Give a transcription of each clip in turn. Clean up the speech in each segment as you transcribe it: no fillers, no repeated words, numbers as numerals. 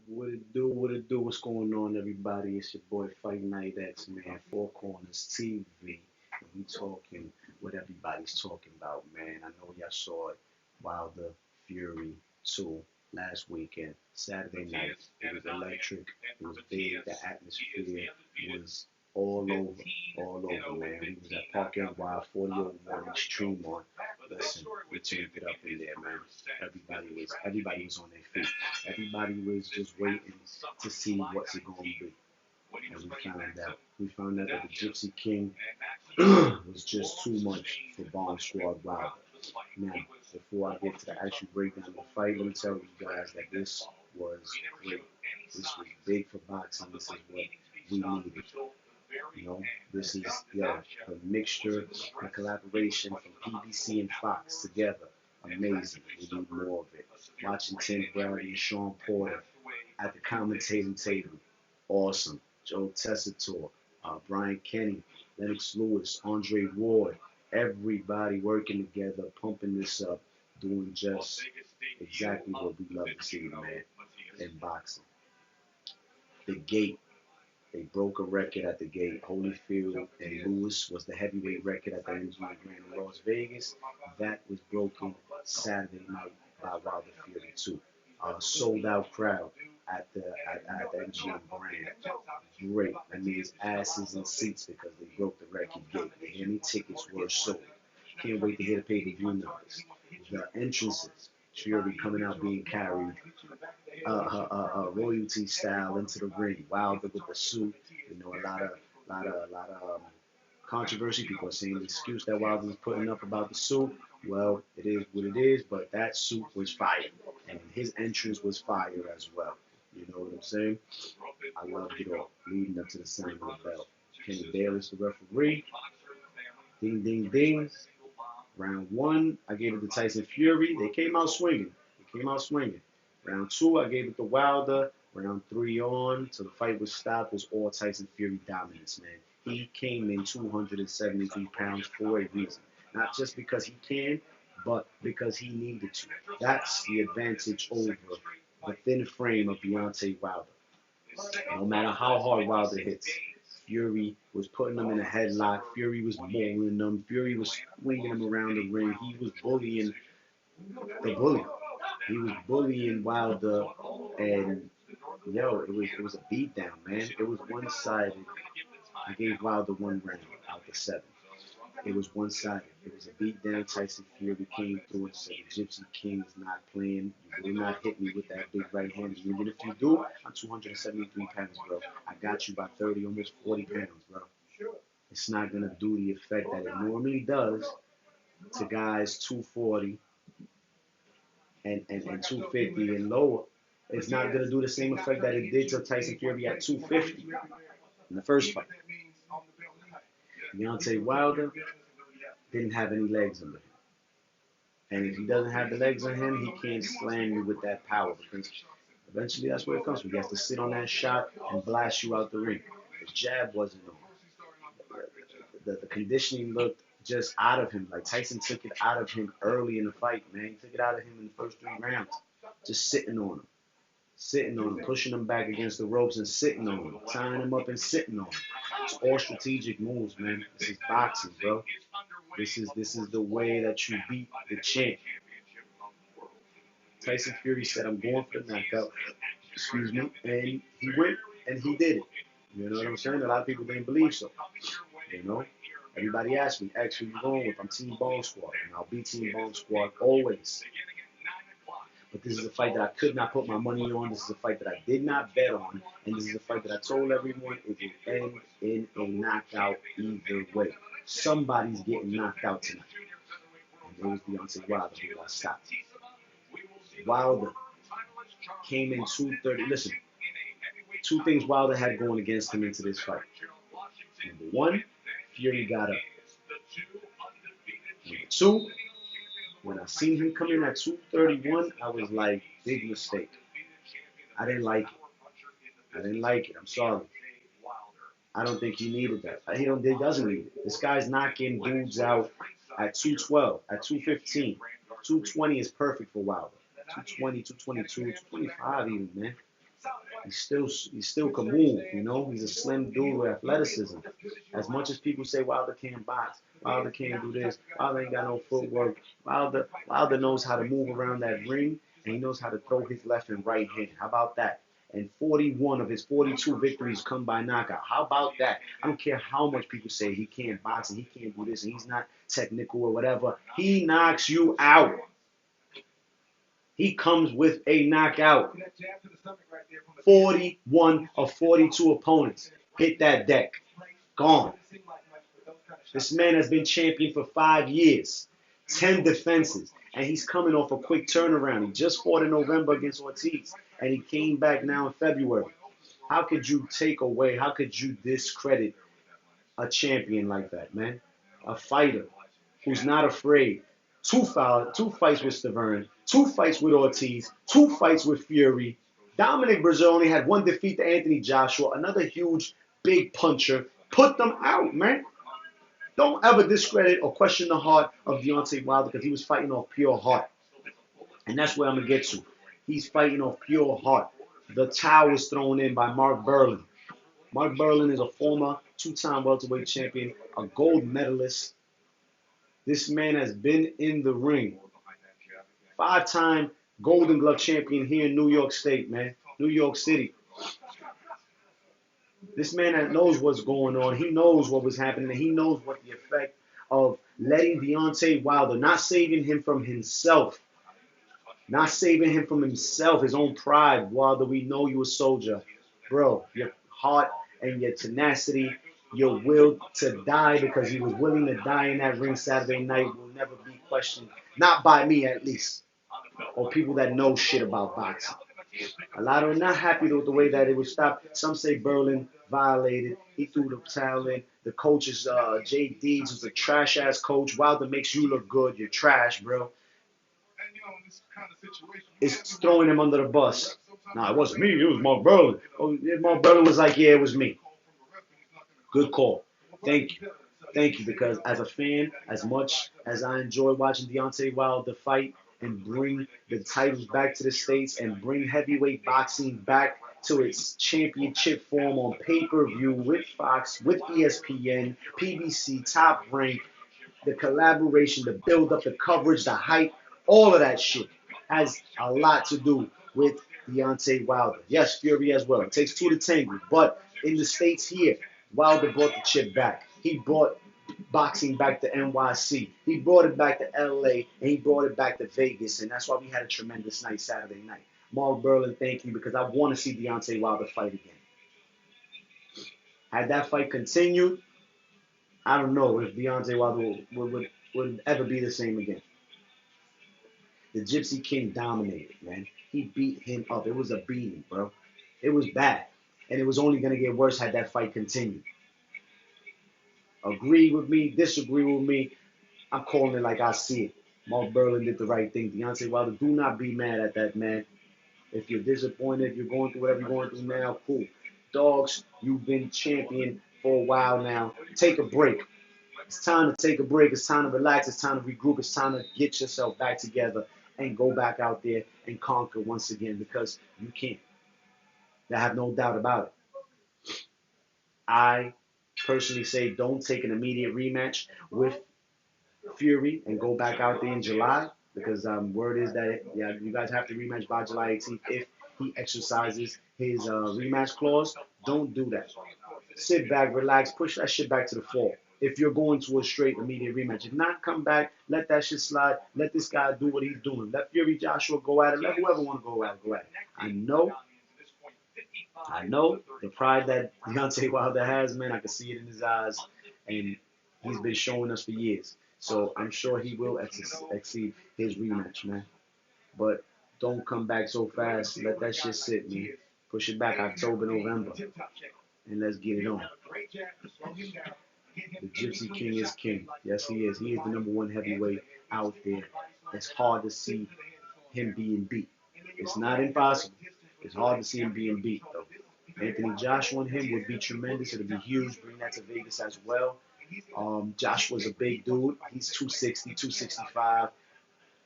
What it do? What it do? What's going on, everybody? It's your boy Fight Night X, man. Four Corners TV. And we talking what everybody's talking about, man. I know y'all saw it. Wilder Fury 2 last weekend, Saturday night. It was electric. It was big. The atmosphere was all over, man. We was at Park NY 4001 Extreme on. Listen, we turned it up in there, man. Everybody was on their feet. Everybody was just waiting to see what's it going to be. And we found out that the Gypsy King was just too much for Bomb Squad Wilder. Now, before I get to the actual breakdown of the fight, let me tell you guys that this was great. This was big for boxing. This is what we needed. You know, this is a mixture, a collaboration from PBC and Fox together. Amazing. We need more of it. Watching Tim Brady and Sean Porter at the commentating table. Awesome. Joe Tessitore, Brian Kenny, Lennox Lewis, Andre Ward, everybody working together, pumping this up, doing just exactly what we love to see, man, in boxing. The gate, they broke a record at the gate. Holyfield and Lewis was the heavyweight record at the MGM Grand in Las Vegas. That was broken Saturday night by Wilder Fury 2. Sold out crowd at the MGM Grand. Great. That means asses and seats because they broke the record gate. Any tickets were sold. Can't wait to hear the pay-per-view numbers. The entrances, Fury coming out being carried royalty style into the ring. Wilder with the suit. You know, a lot of controversy. People are saying the excuse that Wilder was putting up about the suit. Well, it is what it is, but that suit was fire, and his entrance was fire as well. You know what I'm saying? I loved it all, leading up to the sound of the bell. Kenny Bayless, the referee. Ding, ding, ding. Round one, I gave it to Tyson Fury. They came out swinging. Round two, I gave it to Wilder. Round three on, till the fight was stopped, was all Tyson Fury dominance, man. He came in 273 pounds for a reason. Not just because he can, but because he needed to. That's the advantage over the thin frame of Deontay Wilder. No matter how hard Wilder hits, Fury was putting them in a headlock. Fury was bowling them. Fury was swinging them around the ring. He was bullying the bully. He was bullying Wilder, and it was a beatdown, man. It was one sided. I gave Wilder one round out of seven. It was one sided. It was a beatdown. Tyson Fury came through and said, "The Gypsy King is not playing. You will not hit me with that big right hand. And even if you do, I'm 273 pounds, bro. I got you by 30, almost 40 pounds, bro. It's not gonna do the effect that it normally does to guys 240 and 250 and lower. It's not going to do the same effect that it did to Tyson Fury at 250 in the first fight. Deontay Wilder didn't have any legs under him. And if he doesn't have the legs on him, he can't slam you with that power because eventually that's where it comes from. He has to sit on that shot and blast you out the ring. The jab wasn't on. The conditioning looked just out of him. Like Tyson took it out of him early in the fight, man. He took it out of him in the first three rounds. Just sitting on him, pushing him back against the ropes and sitting on him, tying him up and sitting on him. It's all strategic moves, man. This is boxing, bro. This is the way that you beat the champ. Tyson Fury said, "I'm going for the knockout." Excuse me, and he went and he did it. You know what I'm saying? A lot of people didn't believe so. You know, everybody asked me, "X, who you going with?" I'm Team Bone Squad, and I'll be Team Bone Squad always. But this is a fight that I could not put my money on. This is a fight that I did not bet on. And this is a fight that I told everyone it will end in a knockout either way. Somebody's getting knocked out tonight. And it was Deontay Wilder who got stopped. Wilder came in 230. Listen, two things Wilder had going against him into this fight. Number one, Fury got up. Number two, when I seen him come in at 231, I was like, big mistake. I didn't like it. I'm sorry. I don't think he needed that. He doesn't need it. This guy's knocking dudes out at 212, at 215. 220 is perfect for Wilder. 220, 222, 225 even, man. he still can move, you know. He's a slim dude with athleticism. As much as people say Wilder can't box, Wilder can't do this, Wilder ain't got no footwork, Wilder knows how to move around that ring and he knows how to throw his left and right hand. How about that? And 41 of his 42 victories come by knockout. How about that? I don't care how much people say he can't box and he can't do this and he's not technical or whatever. He knocks you out. He comes with a knockout. 41 of 42 opponents hit that deck. Gone. This man has been champion for 5 years, 10 defenses, and he's coming off a quick turnaround. He just fought in November against Ortiz, and he came back now in February. How could you take away, how could you discredit a champion like that, man? A fighter who's not afraid. Two fights with Stavern, 2 fights with Ortiz, 2 fights with Fury. Dominic Brazil only had 1 defeat to Anthony Joshua, another huge, big puncher. Put them out, man. Don't ever discredit or question the heart of Deontay Wilder because he was fighting off pure heart. And that's where I'm going to get to. He's fighting off pure heart. The towel was thrown in by Mark Berlin. Mark Berlin is a former 2-time welterweight champion, a gold medalist. This man has been in the ring. 5-time Golden Glove champion here in New York State, man. New York City. This man that knows what's going on. He knows what was happening. And he knows what the effect of letting Deontay Wilder, not saving him from himself. Not saving him from himself, his own pride. Wilder, we know you a soldier. Bro, your heart and your tenacity, your will to die because he was willing to die in that ring Saturday night will never be questioned. Not by me, at least. Or people that know shit about boxing. A lot are not happy with the way that it was stopped. Some say Berlin violated. He threw the towel in. The coach is Jay Deeds, who's a trash-ass coach. Wilder makes you look good. You're trash, bro. It's throwing him under the bus. Nah, it wasn't me. It was Mark Berlin. Oh, Mark Berlin was like, yeah, it was me. Good call. Thank you. Thank you, because as a fan, as much as I enjoy watching Deontay Wilder fight and bring the titles back to the States and bring heavyweight boxing back to its championship form on pay-per-view with Fox, with ESPN, PBC, Top Rank, the collaboration, the build-up, the coverage, the hype, all of that shit has a lot to do with Deontay Wilder. Yes, Fury as well. It takes 2 to tango. But in the States here, Wilder brought the chip back. He brought boxing back to NYC. He brought it back to LA, and he brought it back to Vegas, and that's why we had a tremendous night Saturday night. Mark Berlin, thank you, because I want to see Deontay Wilder fight again. Had that fight continued, I don't know if Deontay Wilder would ever be the same again. The Gypsy King dominated, man. He beat him up. It was a beating, bro. It was bad, and it was only going to get worse had that fight continued. Agree with me, disagree with me. I'm calling it like I see it. Mark Berlin did the right thing. Deontay Wilder, do not be mad at that, man. If you're disappointed, if you're going through whatever you're going through now, cool. Dogs, you've been champion for a while now. Take a break. It's time to take a break. It's time to relax. It's time to regroup. It's time to get yourself back together and go back out there and conquer once again, because you can. I have no doubt about it. I personally say don't take an immediate rematch with Fury and go back out there in July, because word is that you guys have to rematch by July 18th if he exercises his rematch clause. Don't do that. Sit back, relax, push that shit back to the fall. If you're going to a straight immediate rematch, if not, come back, let that shit slide. Let this guy do what he's doing. Let Fury Joshua go at it. Let whoever want to go at it, go at it. I know the pride that Deontay Wilder has, man. I can see it in his eyes, and he's been showing us for years. So I'm sure he will exceed his rematch, man. But don't come back so fast. Let that shit sit, man. Push it back October, November, and let's get it on. The Gypsy King is king. Yes, he is. He is the #1 heavyweight out there. It's hard to see him being beat. It's not impossible. It's hard to see him being beat, though. Anthony Joshua and him would be tremendous. It would be huge. Bring that to Vegas as well. Joshua's a big dude. He's 260, 265.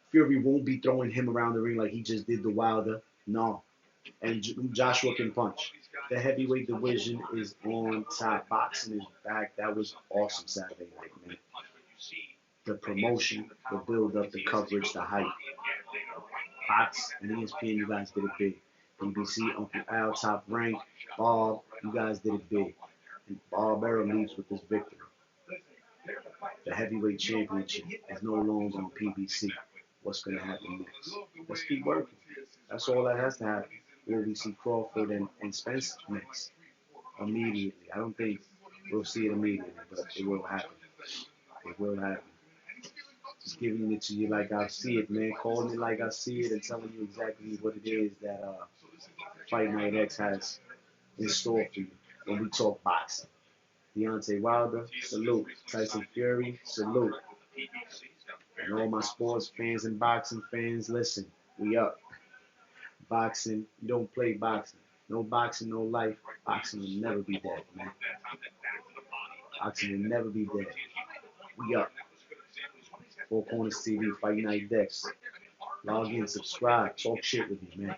Fury won't be throwing him around the ring like he just did to Wilder. No. And Joshua can punch. The heavyweight division is on top. Boxing is back. That was awesome Saturday night, man. The promotion, the build up, the coverage, the hype. Fox and ESPN, you guys did it big. BBC, Uncle Al, Top Rank, Bob, you guys did it big. And Bob Arrow leaves with this victory. The heavyweight championship is no longer on PBC. What's going to happen next? Let's keep working. That's all that has to happen. Will we see Crawford and Spence next? Immediately. I don't think we'll see it immediately, but it will happen. It will happen. Just giving it to you like I see it, man. Calling it like I see it and telling you exactly what it is that Fight Night X has in store for you when we talk boxing. Deontay Wilder, salute. Tyson Fury, salute. And all my sports fans and boxing fans, listen, we up. Boxing, you don't play boxing. No boxing, no life. Boxing will never be dead, man. Boxing will never be dead. We up. Four Corners TV, Fight Night Dex. Log in, subscribe, talk shit with me, man.